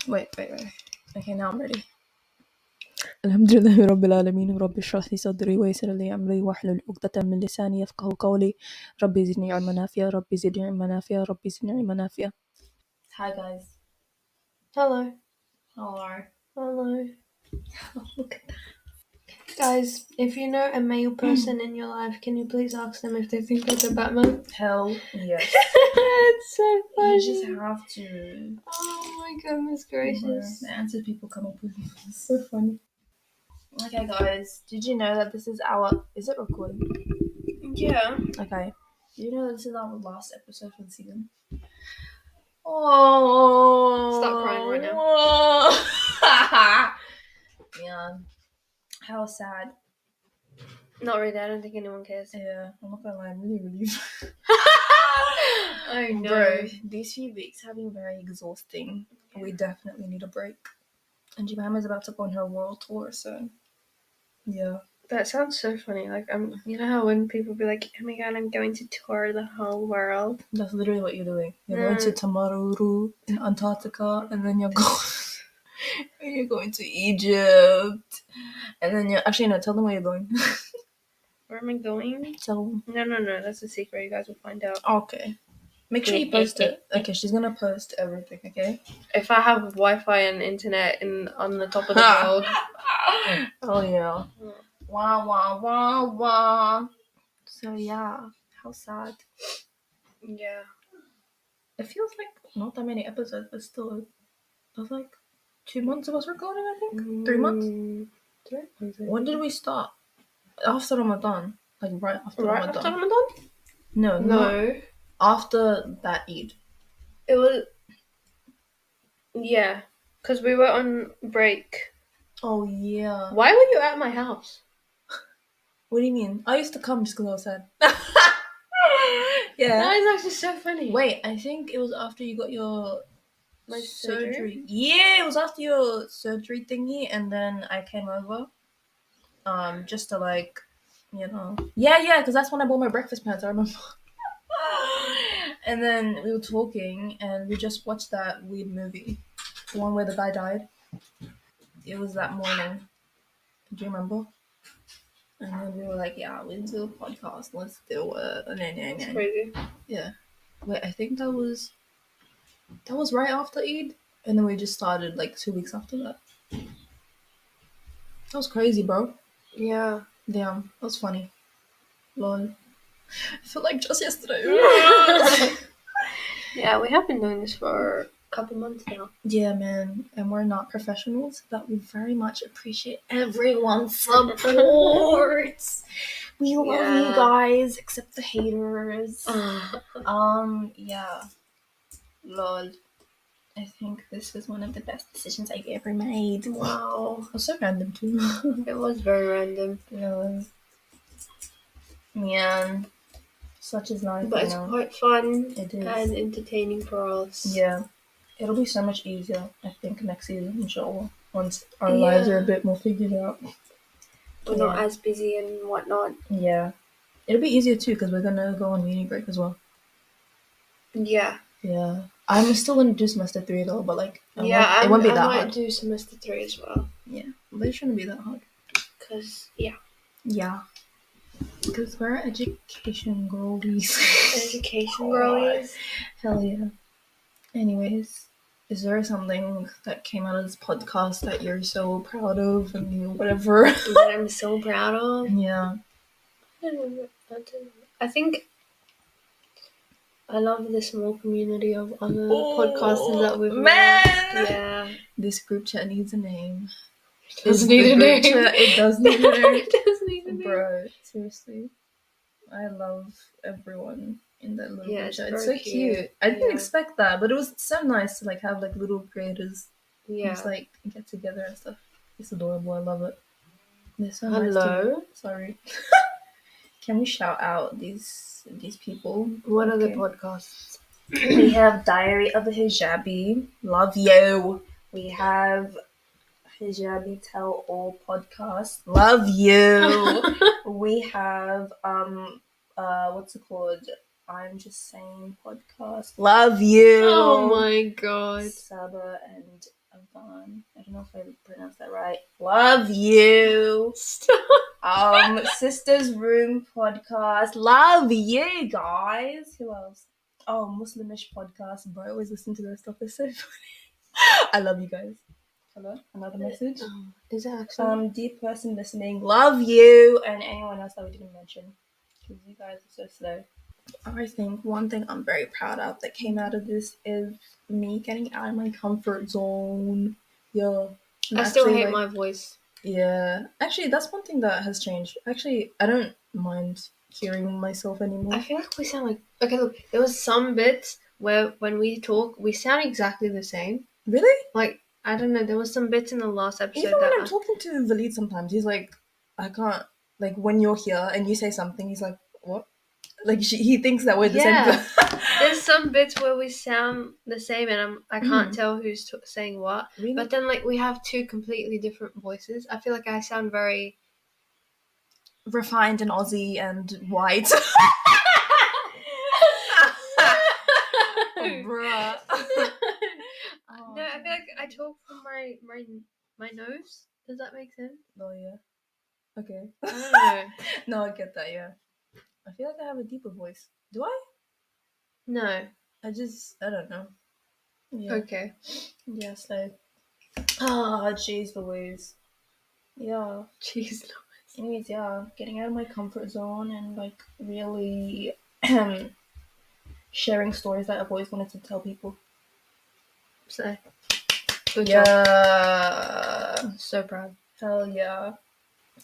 Wait. Okay, now I'm ready. الحمد لله رب العالمين رب اشرح لي صدري ويسر لي أمري واحلل عقدة من لساني يفقهوا قولي ربي زدني علما نافعا ربي زدني علما نافعا ربي زدني علما نافعا. Hi guys. Hello. Hello. Look at that. Guys, if you know a male person in your life, can you please ask them if they think you're the Batman? Hell yes. It's so funny. You just have to. Oh my goodness gracious. The answers people come up with. It's so funny. Okay guys, did you know that this is our... Is it recording? Yeah. Okay. Do you know that this is our last episode for the season? Oh. Stop crying right now. Yeah. How sad. Not really, I don't think anyone cares. Yeah, I'm not gonna lie, I'm really relieved. I know. Bro, these few weeks have been very exhausting. Yeah. We definitely need a break. And Jemima is about to go on her world tour, so yeah. That sounds so funny. Like, you know how when people be like, oh my god, I'm going to tour the whole world? That's literally what you're doing. You're going to Tamaruru in Antarctica, and then you're going to Egypt, and then you're... Actually, no, tell them where you're going. Where am I going? Tell them. No, that's a secret. You guys will find out. Okay. Make sure you post it. Okay, she's gonna post everything, okay? If I have Wi-Fi and internet on the top of the world. Oh, yeah. Wah, wah, wah, wah. So, yeah. How sad. Yeah. It feels like not that many episodes, but still, it was like 2 months of us recording, I think? 3 months? 3 months. When did we start? After Ramadan. Like, right after Ramadan. Right after Ramadan? No. After that Eid. It was... Yeah. Because we were on break. Oh, yeah. Why were you at my house? What do you mean? I used to come just because I was sad. Yeah. That is actually so funny. Wait, I think it was after you got your... My surgery? Yeah, it was after your surgery thingy, and then I came over. Just to like, you know... Yeah, because that's when I bought my breakfast pants, I remember. And then we were talking, and we just watched that weird movie. The one where the guy died. It was that morning. Do you remember? And then we were like, yeah, we'll do a podcast. Let's do it. That's crazy. Yeah. Wait, I think that was right after Eid. And then we just started like 2 weeks after that. That was crazy, bro. Yeah. Damn. That was funny. Lol. I feel like just yesterday. Yeah, we have been doing this for a couple months now. Yeah, man. And we're not professionals, but we very much appreciate everyone's support. We love you guys, except the haters. Yeah. Lol. I think this was one of the best decisions I've ever made. Wow. It was so random too. It was very random. It was. Man. Such is life. But it's quite fun. It is. And entertaining for us. Yeah. It'll be so much easier, I think, next season, inshallah. Once our lives are a bit more figured out. We're not as busy and whatnot. Yeah. It'll be easier too, because we're going to go on uni break as well. Yeah. Yeah. I'm still going to do semester 3 though, but like, it won't be that hard. I might do semester 3 as well. Yeah. But it shouldn't be that hard. Because, yeah. Yeah. Because we're education girlies. Education girlies? Hell yeah. Anyways, is there something that came out of this podcast that you're so proud of and whatever? That I'm so proud of? Yeah. I don't know. I think I love the small community of other podcasters that we've met. Yeah. This group chat needs a name. It does need a name. It does need a name. It does need a name. Bro, seriously. I love everyone in that little group chat. It's so cute. I didn't expect that, but it was so nice to like have like little creators just like get together and stuff. It's adorable. I love it. They're so nice too. Sorry. Can we shout out these people? What are the podcasts? We have Diary of a Hijabi. Love you. We have Hijabi Tell All podcast. Love you. We have what's it called? I'm Just Saying podcast. Love you. Oh my god. Saba and Avon. I don't know if I pronounced that right. Love you. Sisters Room podcast. Love you guys. Who else? Oh, Muslimish podcast. Bro, I always listen to their stuff. It's so funny. I love you guys. Hello, another message. Is it actually? Dear person listening, love you, and anyone else that we didn't mention, because you guys are so slow. I think one thing I'm very proud of that came out of this is me getting out of my comfort zone. Yeah. I still hate my voice. Yeah. Actually, that's one thing that has changed. Actually, I don't mind hearing myself anymore. I feel like we sound like... Okay, look, there was some bits where when we talk, we sound exactly the same. Really? Like, I don't know, there was some bits in the last episode even when I'm talking to Valid sometimes, he's like, I can't... Like, when you're here and you say something, he's like, what? Like, he thinks that we're the same. There's some bits where we sound the same and I can't tell who's saying what. Really? But then, like, we have two completely different voices. I feel like I sound very... refined and Aussie and white. Bruh. No, I feel like I talk from my nose. Does that make sense? Oh, yeah. Okay. I don't know. No, I get that, yeah. I feel like I have a deeper voice. Do I? No. I don't know. Yeah. Okay. Yeah, so... Oh, jeez Louise. Yeah. Jeez Louise. Anyways, yeah, getting out of my comfort zone and, like, really sharing stories that I've always wanted to tell people. So, good job. So proud. Hell yeah.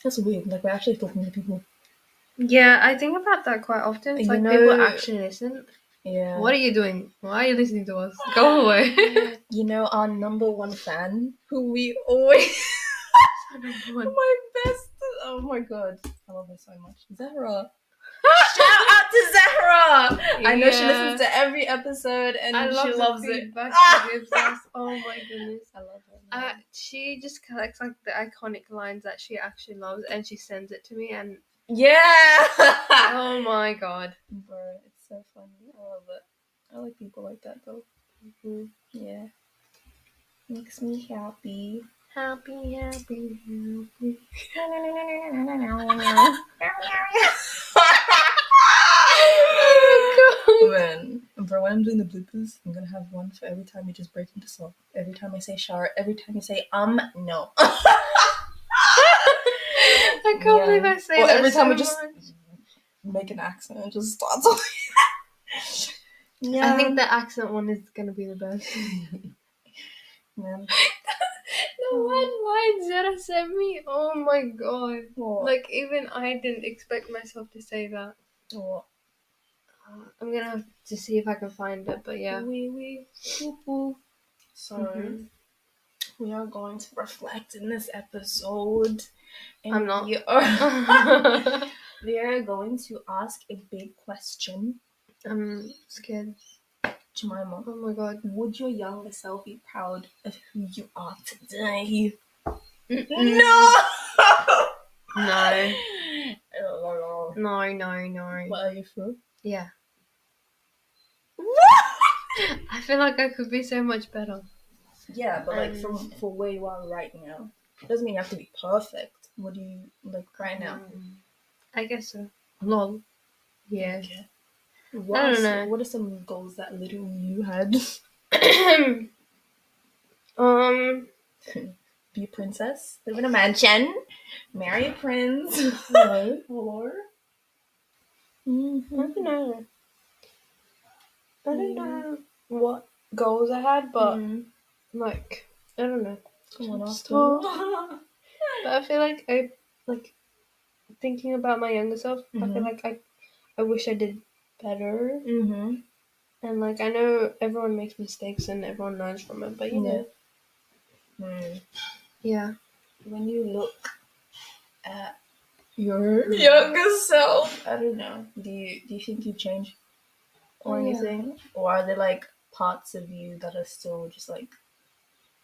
That's weird. Like, we're actually talking to people. Yeah, I think about that quite often. It's like people actually listen. Yeah. What are you doing? Why are you listening to us? Go away. You know, our number one fan, who we always... my best... Oh my god. I love her so much. Zahra. Shout out to Zahra! Yeah. I know she listens to every episode and she loves it. She gives us. Oh my goodness. I love her. She just collects like the iconic lines that she actually loves and she sends it to me and... Yeah! Oh my god. Bro, it's so funny. I love it. I like people like that though. Mm-hmm. Yeah. Makes me happy. Happy. Man, bro, when I'm doing the bloopers, I'm gonna have one for every time you just break into song. Every time I say shower, every time you say no. I can't believe I say that. Every time so we just make an accent and just start talking. Yeah. I think the accent one is gonna be the best. Man. The one line Zara sent me, oh my god. What? Like, even I didn't expect myself to say that. What? I'm gonna have to see if I can find it, but yeah. So, we are going to reflect in this episode. And I'm not. We are going to ask a big question. I'm scared. Jemima. Oh my god. Would your younger self be proud of who you are today? No! No. No. What are you for? Yeah. I feel like I could be so much better. Yeah, but like for where you are right now. It doesn't mean you have to be perfect. What do you like right now? I guess so. Lol. Yeah. Okay. I don't know. What are some goals that little you had? Be a princess, live in a mansion, marry a prince. Hello. Mm-hmm. I don't know what goals I had, but like I don't know. Come on, But I feel like thinking about my younger self. I feel like I wish I did better. Mm-hmm. And like I know everyone makes mistakes and everyone learns from it, but you know. Yeah. When you look at your younger self, I don't know. Do you think you changed or anything, or are there like parts of you that are still just like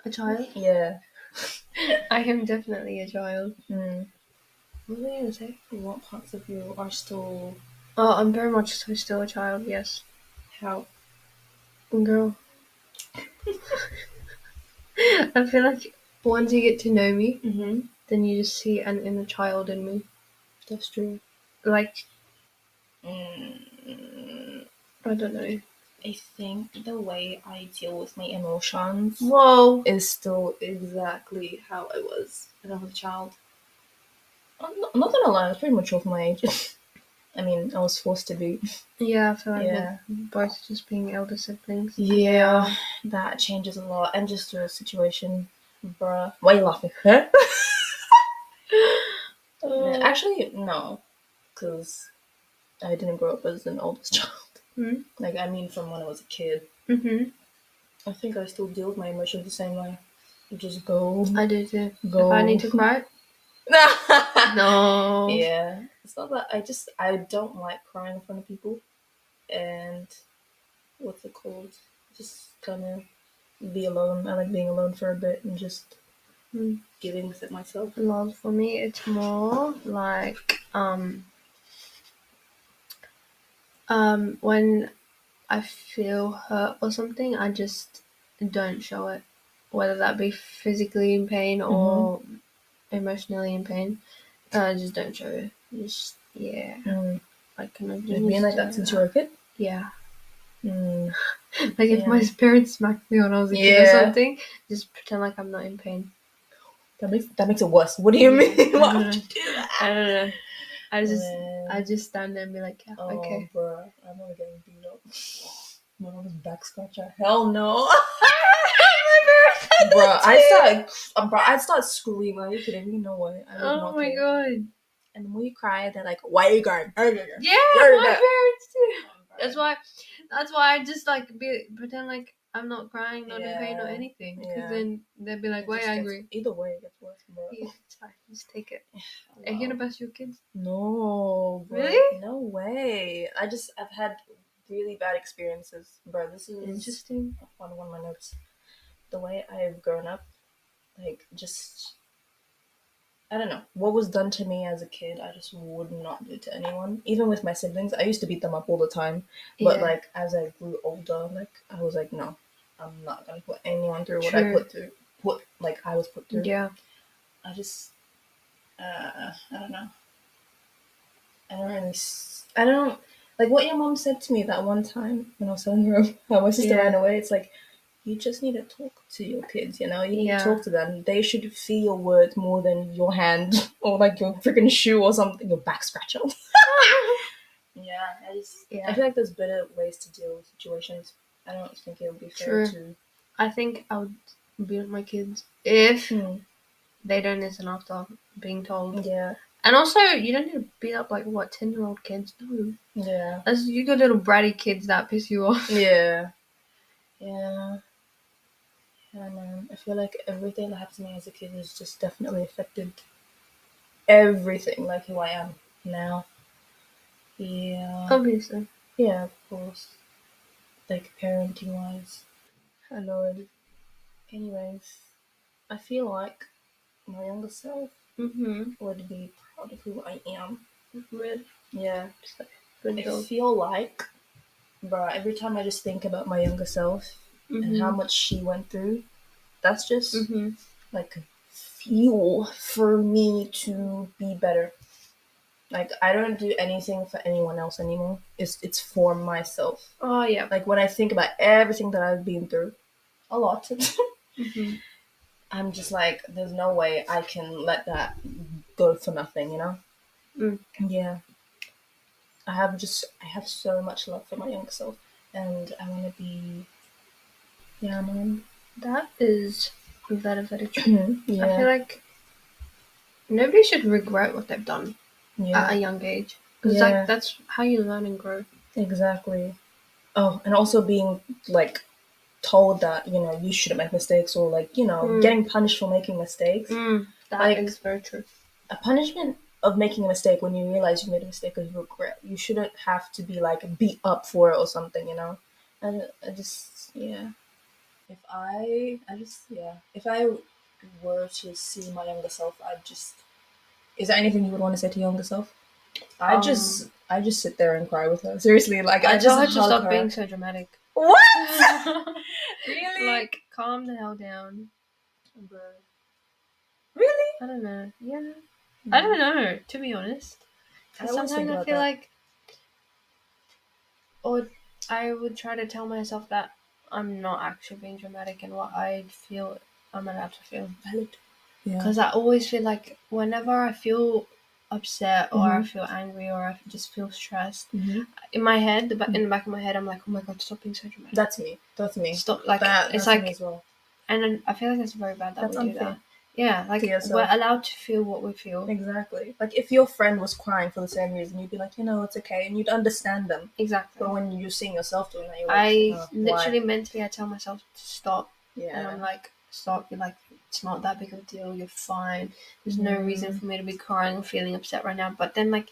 a child? Yeah. I am definitely a child. What were you gonna say? What parts of you are still? Oh, I'm very much still a child. Yes. How? Girl. I feel like once you get to know me, Mm-hmm. then you just see an inner child in me. That's true. Like, Mm, I don't know. I think the way I deal with my emotions Whoa. is still exactly how I was when I was a child. I'm not gonna lie, I was pretty mature for my age. I mean, I was forced to be. Yeah, I feel like Yeah. we're both just being elder siblings. Yeah, that changes a lot. And just the situation, bruh. Why are you laughing? Huh? Actually, no, because I didn't grow up as an oldest child. Hmm? Like, I mean, from when I was a kid. Mm-hmm. I think I still deal with my emotions the same way. You just go. I do too. Go. If I need to cry, no. Yeah. It's not that I don't like crying in front of people. And what's it called? Just kind of be alone. I like being alone for a bit and just dealing with it myself. Lol, for me, it's more like when I feel hurt or something, I just don't show it, whether that be physically in pain or emotionally in pain. I just don't show it. Just I can You've been like that since you were a kid? Yeah. Mm. Like if my parents smacked me when I was a kid or something, just pretend like I'm not in pain. That makes it worse. What do you mean? Why would you do that? I don't know. I just stand there and be like, yeah, okay. Bro, I'm not getting beat up. My mom is back scratcher. Hell no. Bro, I'd start screaming. Are you kidding me? No way. I would not my care. god. And when you cry, they're like, "Why are you crying?" Yeah, my parents too. That's why I just like pretend like I'm not crying, not in pain or anything. Because then they'll be like, "Why angry?" Either way, it gets worse, bro. Yeah, it's fine. Just take it. Are you gonna bust your kids? No, bro. Really? No way. I've had really bad experiences, bro. This is interesting. On one of my notes. The way I've grown up, like, just I don't know what was done to me as a kid. I just would not do to anyone, even with my siblings. I used to beat them up all the time, but like as I grew older, like I was like, no, I'm not gonna put anyone through what I was put through. Yeah. I just, I don't know. I don't like what your mom said to me that one time when I was telling her how my sister ran away. It's like, you just need to talk to your kids, you know? You need to talk to them. They should feel your words more than your hand or like your freaking shoe or something, your back scratcher. I feel like there's better ways to deal with situations. I don't think it would be fair to. I think I would beat up my kids if they don't listen after being told. Yeah. And also, you don't need to beat up 10-year-old kids. No. Yeah. You got little bratty kids that piss you off. Yeah. Yeah. Yeah, man. I feel like everything that happened to me as a kid has just definitely affected everything, like who I am now. Yeah. Obviously. Yeah, of course. Like parenting wise. I know. Anyways, I feel like my younger self would be proud of who I am. Really? Yeah. I feel like, bro, every time I just think about my younger self and how much she went through, that's just like fuel for me to be better. Like, I don't do anything for anyone else anymore. It's for myself. Oh yeah. Like when I think about everything that I've been through, a lot. I'm just like, there's no way I can let that go for nothing, you know? Yeah. I have so much love for my younger self, and I want to be. Yeah, man. That is very, very true. I feel like nobody should regret what they've done at a young age, because that's how you learn and grow. Exactly. Oh, and also being like told that, you know, you shouldn't make mistakes, or like, you know, getting punished for making mistakes. That is very true. A punishment of making a mistake when you realize you made a mistake is regret. You shouldn't have to be like beat up for it or something, you know? I just, yeah. If I were to see my younger self, is there anything you would want to say to your younger self? I just sit there and cry with her. Seriously, like I just hug stop her. being so dramatic. What? Really? Like, calm the hell down. Bro. Really? I don't know. Yeah. I don't know, to be honest. I Because always think sometimes I about feel that. like, or I would try to tell myself that I'm not actually being dramatic and what I feel I'm allowed to feel. Valid. Yeah. Because I always feel like whenever I feel upset or I feel angry or I just feel stressed, in my head, in the back of my head, I'm like, oh my god, stop being so dramatic. That's me. That's me. Stop. Like, That's it's me like, as well. and then I feel like it's very bad that That's we do unfair. that. Yeah, like, To yourself. we're allowed to feel what we feel. Exactly. Like if your friend was crying for the same reason, you'd be like, it's okay, and you'd understand them. Exactly. But when you're seeing yourself doing that, you're I like, literally why? mentally I tell myself to stop. Yeah. And I'm like, stop. You're like, it's not that big of a deal. You're fine. There's no reason for me to be crying or feeling upset right now. But then, like,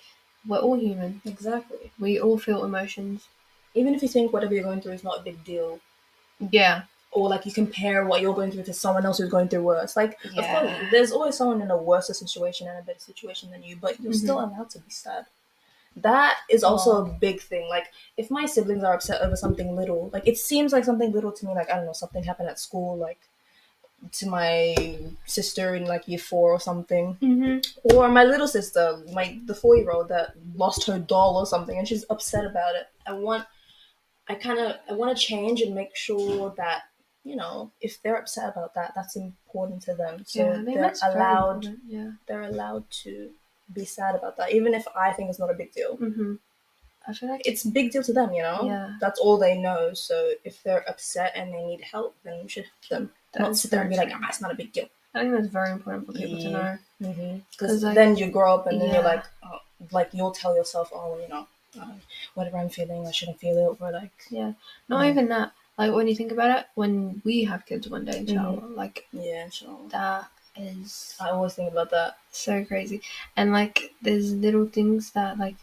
we're all human. Exactly. We all feel emotions. Even if you think whatever you're going through is not a big deal. Yeah. Or like you compare what you're going through to someone else who's going through worse. Like, of course, there's always someone in a worse situation and a better situation than you, but you're still allowed to be sad. That is also a big thing. Like, if my siblings are upset over something little, like, it seems like something little to me, like, I don't know, something happened at school, like, to my sister in, like, year 4 or something. Or my little sister, the 4-year-old that lost her doll or something, and she's upset about it. I want to change and make sure that, if they're upset about that, that's important to them. So they're allowed to be sad about that, even if I think it's not a big deal. I feel like it's a big deal to them, Yeah. That's all they know. So if they're upset and they need help, then we should help them. Not sit there and be like, it's not a big deal. I think that's very important for people to know. Because then you grow up and then you're like, you'll tell yourself, whatever I'm feeling, I shouldn't feel it, or like... Yeah. Not even that. Like, when you think about it, when we have kids one day, inshallah, like... Yeah, inshallah. That is... I always think about that. So crazy. And, like, there's little things that, like...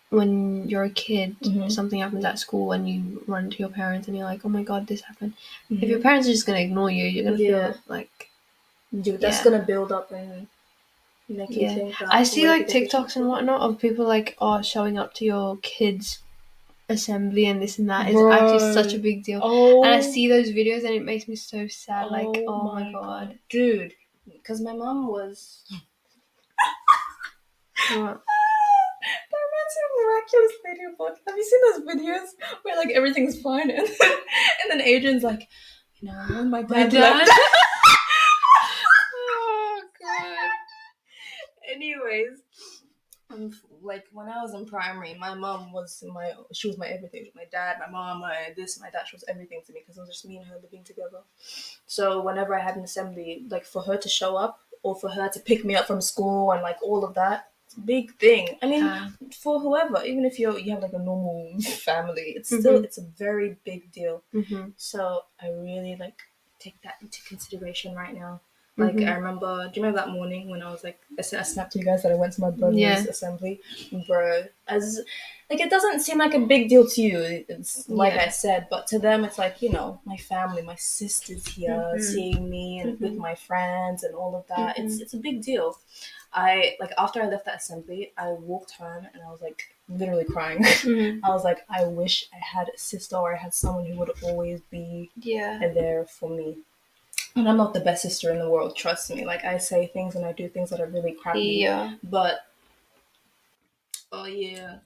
When you're a kid, something happens at school and you run to your parents and you're like, oh my god, this happened. If your parents are just going to ignore you, you're going to feel like... That's going to build up and... make you think that... I see like TikToks and whatnot of people like showing up to your kids' assembly and this and that is actually such a big deal. And I see those videos and it makes me so sad. Like, oh my god, dude! Because my mom was... What? That reminds me of Miraculous Ladybug. Have you seen those videos where like everything's fine and then Adrian's like, when my dad left... Oh god. Anyways, like when I was in primary, my mom was she was my everything. My dad, my mom, my that. She was everything to me because it was just me and her living together. So whenever I had an assembly, like for her to show up or for her to pick me up from school and like all of that, it's a big thing. I mean, for whoever, even if you have like a normal family, it's still it's a very big deal. So I really like take that into consideration right now. Like, I remember, do you remember that morning when I was like, I snapped to you guys that I went to my brother's assembly? Bro, it doesn't seem like a big deal to you, it's like I said, but to them it's like, my family, my sister's here, seeing me and with my friends and all of that, it's a big deal. After I left that assembly, I walked home and I was like, literally crying. I was like, I wish I had a sister or I had someone who would always be there for me. And I'm not the best sister in the world, trust me. Like, I say things and I do things that are really crappy. Yeah. But, so yeah,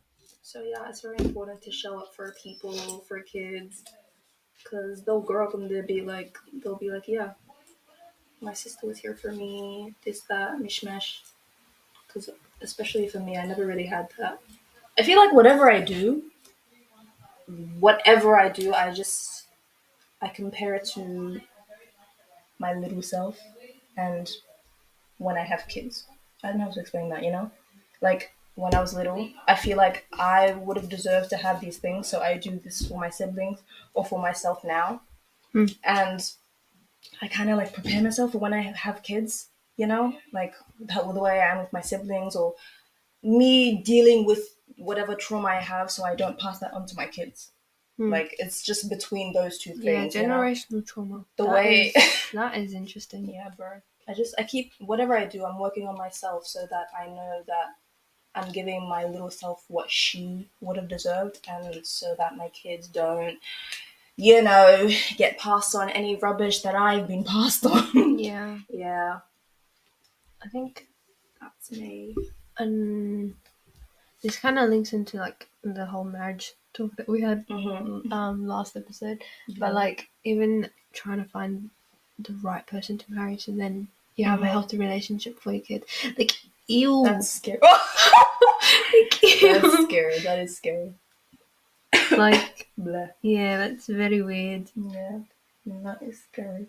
it's very important to show up for people, for kids. Because they'll grow up and they'll be like, yeah, my sister was here for me, this, that, mishmash. Because, especially for me, I never really had that. I feel like whatever I do, I compare it to my little self and when I have kids. I don't know how to explain that, Like, when I was little, I feel like I would have deserved to have these things, so I do this for my siblings or for myself now. And I kind of, like, prepare myself for when I have kids, Like, the way I am with my siblings or me dealing with whatever trauma I have so I don't pass that on to my kids. Like, it's just between those two things. Yeah, generational trauma. That is interesting. Yeah, bro. I keep, whatever I do, I'm working on myself so that I know that I'm giving my little self what she would have deserved, and so that my kids don't get passed on any rubbish that I've been passed on. Yeah. Yeah, I think that's me. this kind of links into like the whole marriage talk that we had Mm-hmm. last episode. Yeah. But like even trying to find the right person to marry, so then you have a healthy relationship for your kid. Like, ew. That's scary. Like, ew. That's scary. That is scary. Like, Blah. yeah, that's very weird. Yeah, that is scary.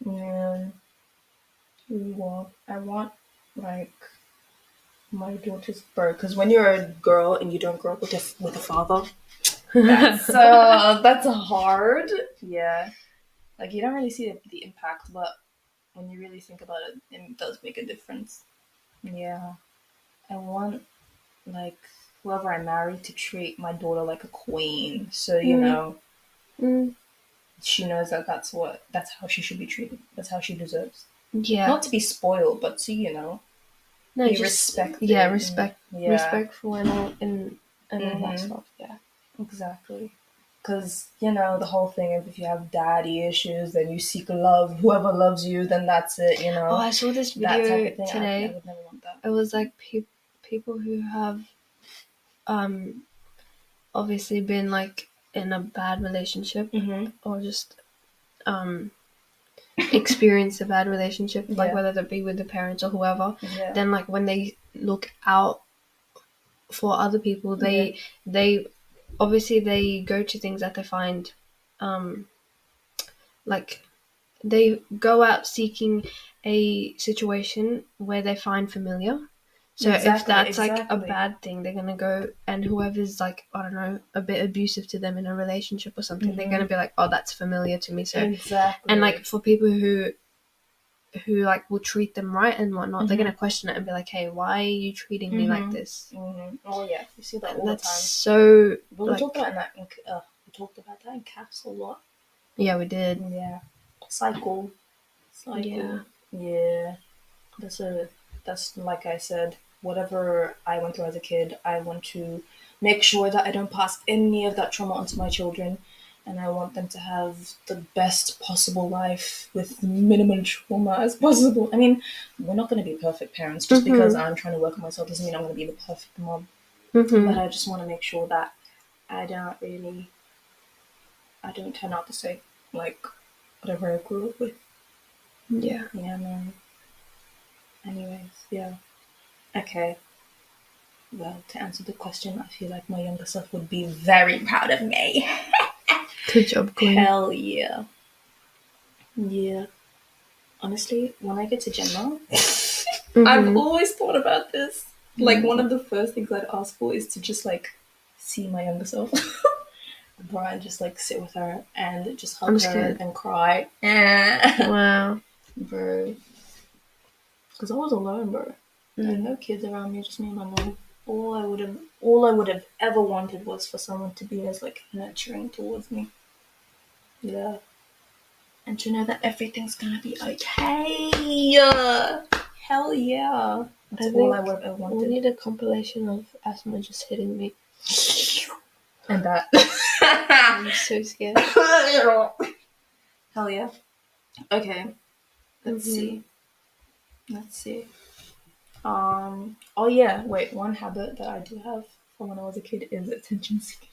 Yeah. Well, I want like my daughter's birth because when you're a girl and you don't grow up with a father, that's hard. Yeah, like you don't really see the impact, but when you really think about it, it does make a difference. Yeah, I want like whoever I marry to treat my daughter like a queen. So she knows that that's how she should be treated. That's how she deserves. Yeah. Not to be spoiled, but to no, be just respected. Yeah, respect, Yeah. respectful and all that stuff. Yeah, Exactly. Because, the whole thing is if you have daddy issues, then you seek love. Whoever loves you, then that's it, Oh, I saw this That type video of thing. today. I would never want that. It was like people who have obviously been like in a bad relationship or just experience a bad relationship, like Yeah. whether that be with the parents or whoever. Yeah. Then like when they look out for other people, they obviously they go to things that they find like they go out seeking a situation where they find familiar. So if that's like a bad thing, they're gonna go, and whoever's like, I don't know, a bit abusive to them in a relationship or something, they're gonna be like, oh, that's familiar to me. So and like for people who like will treat them right and whatnot, they're gonna question it and be like, hey, why are you treating me like this? Oh yeah, you see that all That's the time. so. But we talked about that. We talked about that in CAFS a lot. Yeah, we did. Yeah, cycle. Yeah. That's like I said. Whatever I went through as a kid, I want to make sure that I don't pass any of that trauma onto my children, and I want them to have the best possible life with minimal trauma as possible. I mean, we're not going to be perfect parents. Just because I'm trying to work on myself doesn't mean I'm going to be the perfect mom. But I just want to make sure that I don't turn out the same like whatever I grew up with. Yeah. Yeah, man. Anyways, yeah. Okay. Well, to answer the question, I feel like my younger self would be very proud of me. Good job, Queen. Hell yeah. Yeah. Honestly, when I get to Gemma, I've always thought about this. Like, one of the first things I'd ask for is to just, like, see my younger self. Bro, and just, like, sit with her and just hug her and cry. Wow. Bro. Because I was alone, bro. I had no kids around me, just me and my mom. All I would have ever wanted was for someone to be as like nurturing towards me. Yeah. And to know that everything's gonna be okay. Hell yeah. That's all I would have ever wanted. We need a compilation of Asma just hitting me. And that. I'm so scared. Hell yeah. Okay. Let's see. Oh yeah, wait, one habit that I do have from when I was a kid is attention seeking.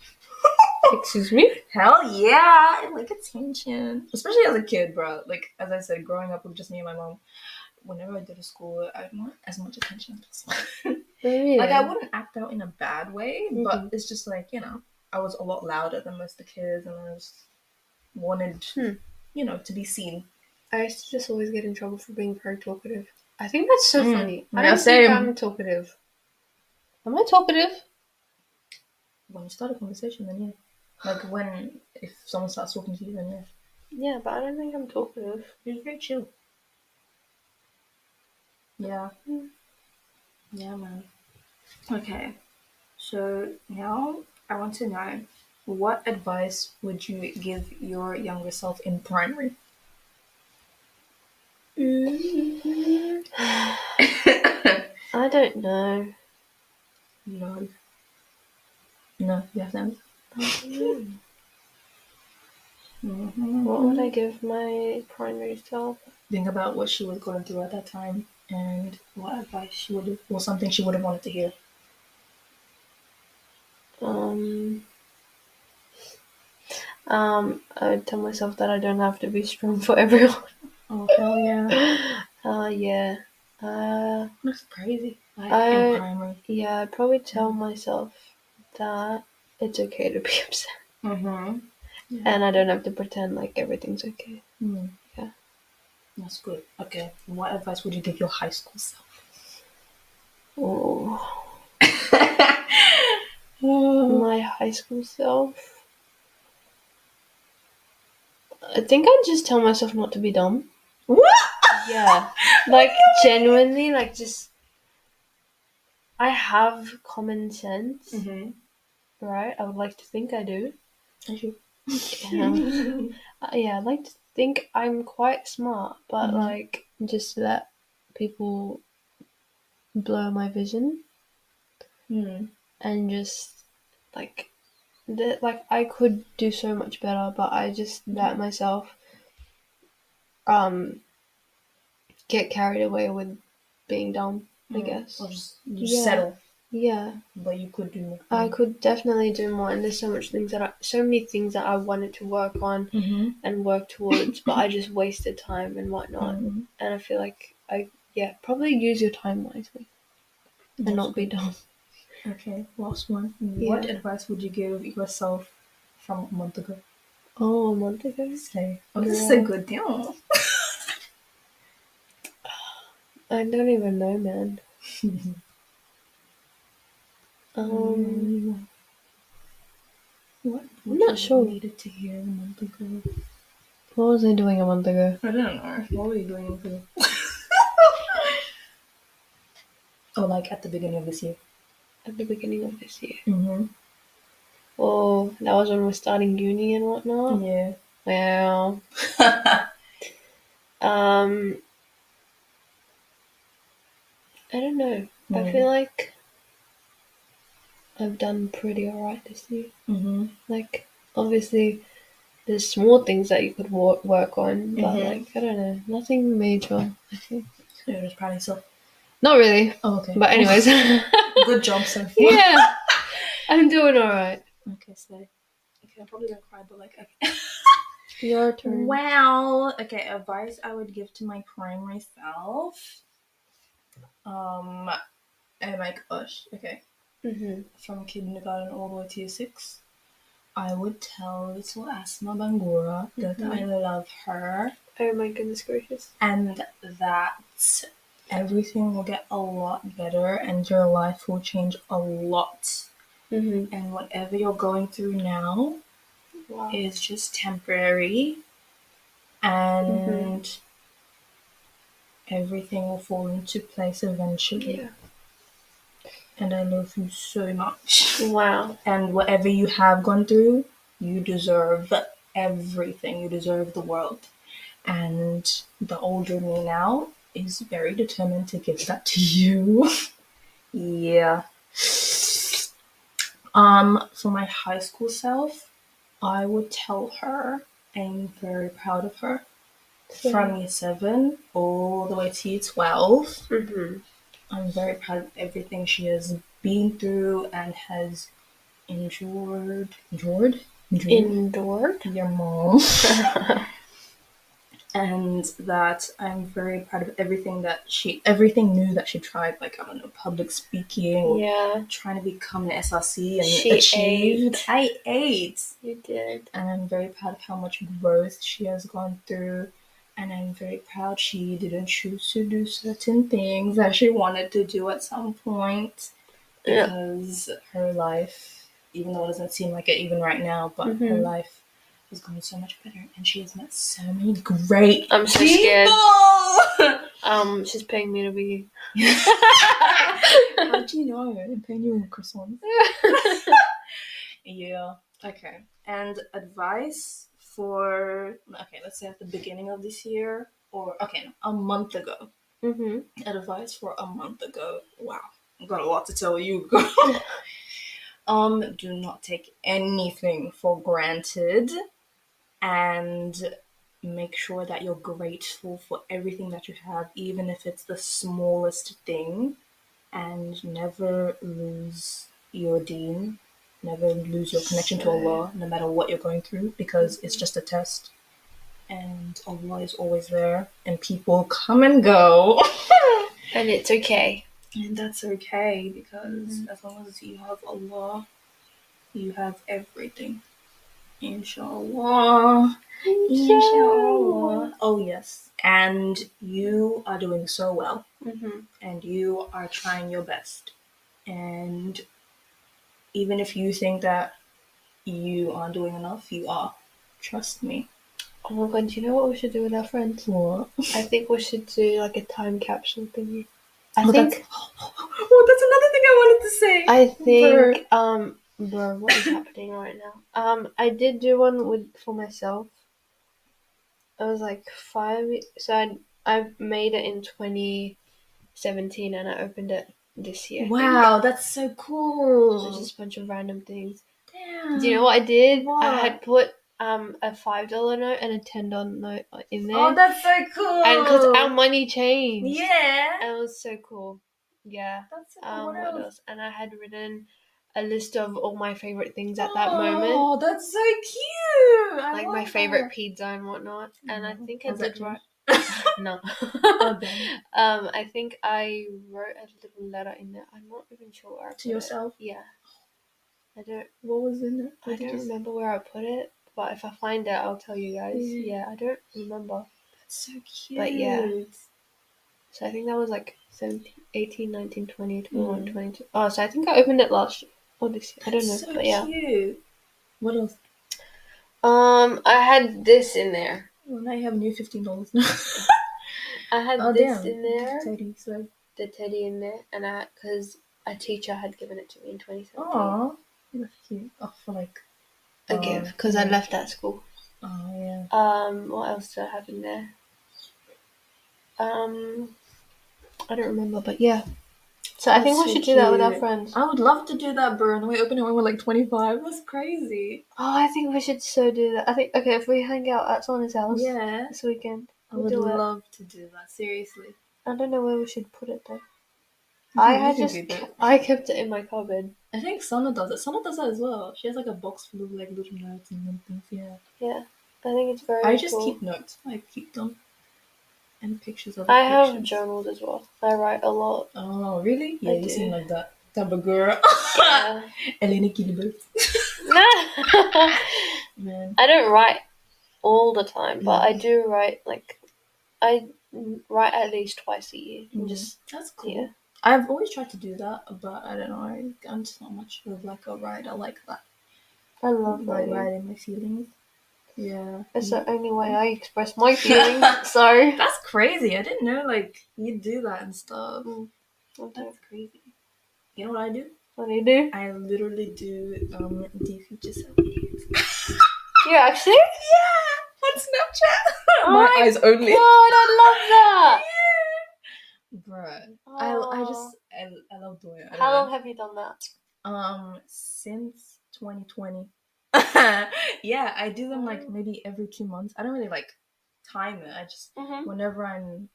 Excuse me? Hell yeah, I like attention. Especially as a kid, bro. Like, as I said, growing up with just me and my mom, whenever I go to school, I want as much attention as possible. Like, I wouldn't act out in a bad way, but it's just like, I was a lot louder than most of the kids, and I just wanted, to be seen. I used to just always get in trouble for being very talkative. I think that's so funny. I don't think I'm talkative. Am I talkative? When you start a conversation, then yeah. Like if someone starts talking to you, then yeah. Yeah, but I don't think I'm talkative. You're very chill. Yeah. Yeah, man. Okay. So now I want to know, what advice would you give your younger self in primary? I don't know. No, you have to answer. What would I give my primary self? Think about what she was going through at that time and what advice she would have, or something she would have wanted to hear. I would tell myself that I don't have to be strong for everyone. Oh, hell yeah. Yeah. That's crazy. Like, I- in primary. Yeah, I'd probably tell myself that it's okay to be upset. Mm-hmm. Yeah. And I don't have to pretend like everything's okay. Mm. Yeah. That's good. Okay. What advice would you give your high school self? Oh, Oh. my high school self. I think I'd just tell myself not to be dumb. What? Yeah. Like, genuinely, like, just. I have common sense, Mm-hmm. right? I would like to think I do. I should. Yeah, I'd like to think I'm quite smart, but, Mhm. like, just let people blow my vision Mm. and just, like, like, I could do so much better, but I just let myself get carried away with being dumb, I guess. Or just Yeah. settle, Yeah, but you could do more. I could definitely do more, and there's so many things that I wanted to work on Mm-hmm. and work towards, but I just wasted time and whatnot. Mm-hmm. And I feel like probably use your time wisely and not be dumb. Okay, last one. Yeah. What advice would you give yourself from a month ago? Oh, a month ago? Say, oh, this is a good deal. I don't even know, man. What I'm not sure. Needed to hear a month ago. What was I doing a month ago? I don't know. What were you doing with it? Oh, like at the beginning of this year. At the beginning of this year. Mm-hmm. Oh, that was when we're starting uni and whatnot. Yeah. Well, I don't know. I feel like I've done pretty alright this year. Mm-hmm. Like, obviously, there's small things that you could work on, but like, I don't know, nothing major, I think. So you're just proud of yourself? Not really. Oh, okay. But anyways. Good job so far. Yeah. I'm doing alright. Okay, so. Okay, I'm probably gonna cry, but like, okay. Your turn. Wow. Okay, advice I would give to my primary self. Oh my gosh. Okay. Mm-hmm. From kindergarten all the way to year 6, I would tell little Asma Bangura that I love her. Oh my goodness gracious. And that everything will get a lot better and your life will change a lot. Mm-hmm. And whatever you're going through now is just temporary. And everything will fall into place eventually. Yeah. And I love you so much. Wow. And whatever you have gone through, you deserve everything. You deserve the world. And the older me now is very determined to give that to you. Yeah. For my high school self, I would tell her I'm very proud of her. From year 7 all the way to year 12. Mm-hmm. I'm very proud of everything she has been through and has endured. Your mom. And that I'm very proud of everything new that she tried, like, I don't know, public speaking or trying to become an SRC and she achieved. I ate. You did. And I'm very proud of how much growth she has gone through. And I'm very proud she didn't choose to do certain things that she wanted to do at some point. Because her life, even though it doesn't seem like it even right now, but her life has gone so much better. And she has met so many great I'm so people. Scared. She's paying me to be here. How do you know? I'm paying you in croissants. Yeah. Okay. And advice for, let's say at the beginning of this year, or, a month ago. Mm-hmm. Advice for a month ago. Wow. I've got a lot to tell you. Do not take anything for granted. and make sure that you're grateful for everything that you have, even if it's the smallest thing, and never lose your deen, never lose your connection to Allah, no matter what you're going through, because it's just a test. And Allah is always there, and people come and go. And it's okay. And that's okay, because as long as you have Allah, you have everything. Inshallah. Inshallah. Oh, yes. And you are doing so well. And you are trying your best. And even if you think that you aren't doing enough, you are. Trust me. Oh my god, do you know what we should do with our friends? What? I think we should do like a time capsule thingy. That's another thing I wanted to say. I think, bro, what is happening right now? I did do one for myself. It was like 5, so I made it in 2017 and I opened it this year. Wow, that's so cool. So just a bunch of random things. Damn. Do you know what I did? What? I had put a $5 note and a $10 note in there. Oh, that's so cool. And because our money changed. Yeah. And it was so cool. Yeah. That's so cool. What else? And I had written a list of all my favorite things at that moment. Oh, that's so cute. I like love my favorite that. pizza and whatnot. And I think I Has that did write. No. Oh, damn. I think I wrote a little letter in there. I'm not even sure where I put To yourself? it. Yeah. I don't. What was in it? I don't remember where I put it. But if I find it, I'll tell you guys. Yeah, I don't remember. That's so cute. But yeah. So I think that was like 17, 18, 19, 20, 21, 22. Oh, so I think I opened it last year. Or this year. I don't know. So but yeah. Cute. What else? I had this in there. Well, now you have a new $15 now. I had this in there. Teddy, so. The teddy in there. And because a teacher had given it to me in 2017. Aww. That's cute. Oh, for like a gift. Because I left that school. Oh, yeah. What else do I have in there? I don't remember, but yeah. So I think we should do that with our friends. I would love to do that, bro. And we open it when we're like 25. That's crazy. Oh, I think we should so do that. I think, okay, if we hang out at someone's house this weekend, I would love to do that. Seriously. I don't know where we should put it though. I kept it in my cupboard. I think Sana does it. Sana does that as well. She has like a box full of like little notes and things. Yeah. Yeah, I think it's very. I just keep notes. I keep them. And pictures of. I have journals as well. I write a lot. Oh really? Yeah, you seem like that type of girl. Yeah. Elena Gilbert. Man. I don't write all the time, but I do write I write at least twice a year. That's cool. Yeah. I've always tried to do that, but I don't know. I'm just not much of like a writer like that. I love writing my feelings. Yeah. It's the only way I express my feelings. So that's crazy. I didn't know like you do that and stuff. That's crazy. You know what I do? What do you do? I literally do the future self videos. You actually? Yeah. On Snapchat. Oh my eyes only. God, I love that. Yeah. Bruh. Oh. I love doing it. How long have you done that? Since 2020. Yeah, I do them like maybe every 2 months. I don't really like time it. I just whenever I'm.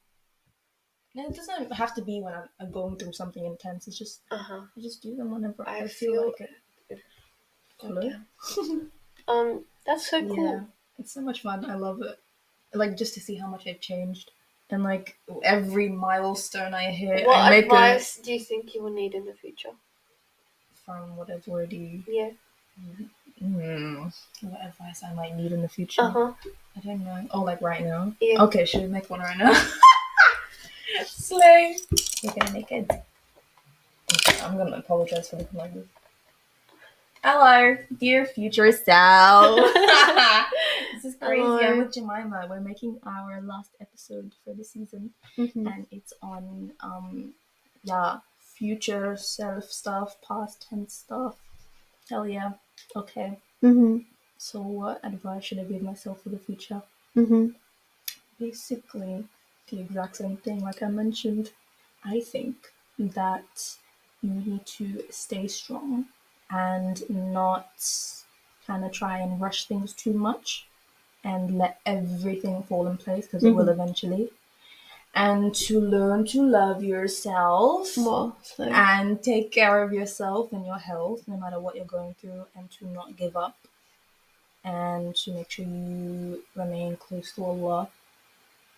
It doesn't have to be when I'm going through something intense. It's just I just do them whenever I feel like it. Hello? That's so cool. Yeah, it's so much fun. I love it. Like just to see how much I've changed. And like every milestone I hit, what I make advice do you think you will need in the future? From what I've already. Yeah. What advice I might need in the future? I don't know. Oh, like right now? Yeah. Okay, should we make one right now? Slay. We're gonna make it. Okay, I'm gonna apologize for looking like this. Hello, dear future self. This is crazy. Hello. I'm with Jemima. We're making our last episode for the season, and it's on future self stuff, past tense stuff. Hell yeah. Okay. So what advice should I give myself for the future? Basically, the exact same thing. Like I mentioned, I think that you need to stay strong and not kind of try and rush things too much. and let everything fall in place because it will eventually. And to learn to love yourself Well, so and take care of yourself and your health no matter what you're going through, and to not give up, and to make sure you remain close to Allah,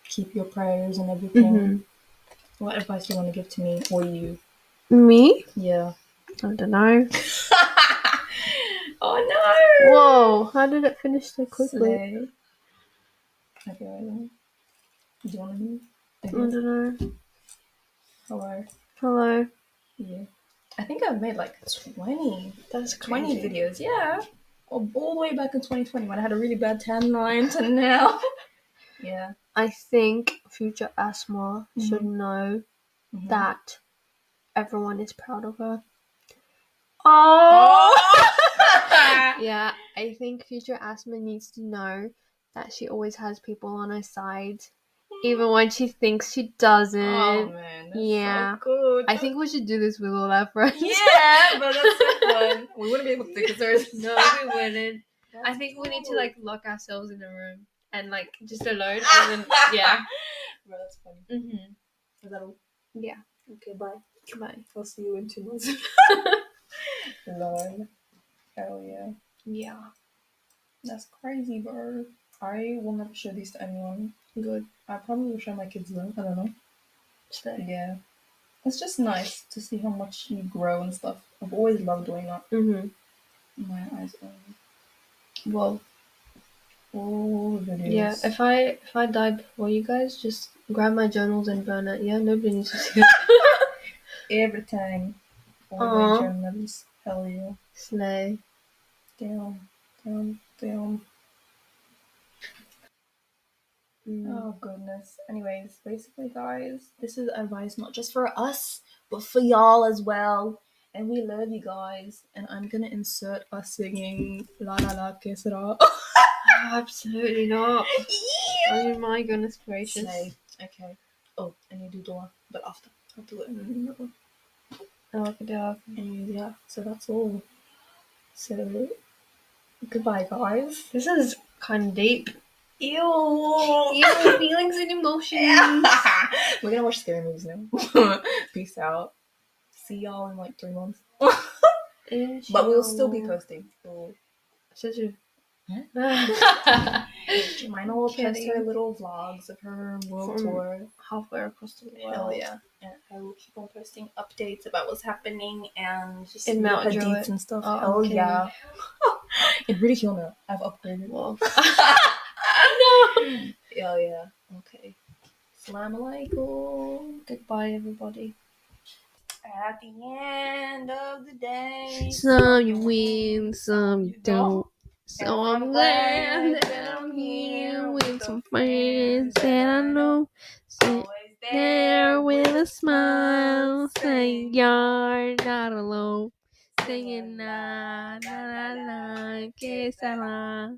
keep your prayers and everything. What advice do you want to give to me or you? me? Yeah. I don't know. Oh no! Whoa! How did it finish so quickly? Slay. Okay, wait a minute. Do you want to move? I don't know. Hello. Hello. Yeah. I think I've made like 20. That's 20 crazy. videos, yeah. All the way back in 2020 when I had a really bad tan line to now. Yeah. I think future Asma should know that everyone is proud of her. Oh! Yeah, I think future Asma needs to know that she always has people on her side, even when she thinks she doesn't. Oh man, that's so good. I think we should do this with all our friends. Yeah, but that's so fun. We wouldn't be able to because there's No, we wouldn't. I think we need to like lock ourselves in a room and like just alone, and then yeah. Bro, that's funny. Mm-hmm. Is that all? Yeah. Okay, bye. Bye. I'll see you in 2 months. Lord. Hell yeah. Yeah. That's crazy, bro. I will never show these to anyone. Good. I probably will show my kids though. I don't know. So. Yeah. It's just nice to see how much you grow and stuff. I've always loved doing that. My eyes only. Well. All videos. Yeah. If I died before you guys, just grab my journals and burn it. Yeah. Nobody needs to see it. Every time. All my journals. Hell yeah. Slay. Damn. Oh goodness. Anyways, basically guys, this is advice not just for us, but for y'all as well. And we love you guys. And I'm gonna insert us singing La La La Que Sera. Absolutely not. Oh my goodness gracious. Slay. Okay. Oh, and you do Dora, but after. I'll do it. And yeah, so that's all. So goodbye guys. This is kind of deep. Ew. Feelings and emotions. We're gonna watch scary movies now. Peace out. See y'all in like 3 months. But we'll still be posting. Jemina will post her little vlogs of her world tour halfway across the world. Hell yeah. And I will keep on posting updates about what's happening and just in Mount Hadiths and stuff. Oh, hell okay. Yeah. It really killed me. I've upgraded. Well. No. Hell yeah. Okay. Assalamu alaikum. Goodbye, everybody. At the end of the day, some you win, some you don't. So I'm glad that I'm here with some friends that I know. Sit there with a smile, saying you're not alone. Singing na na na na, que sera.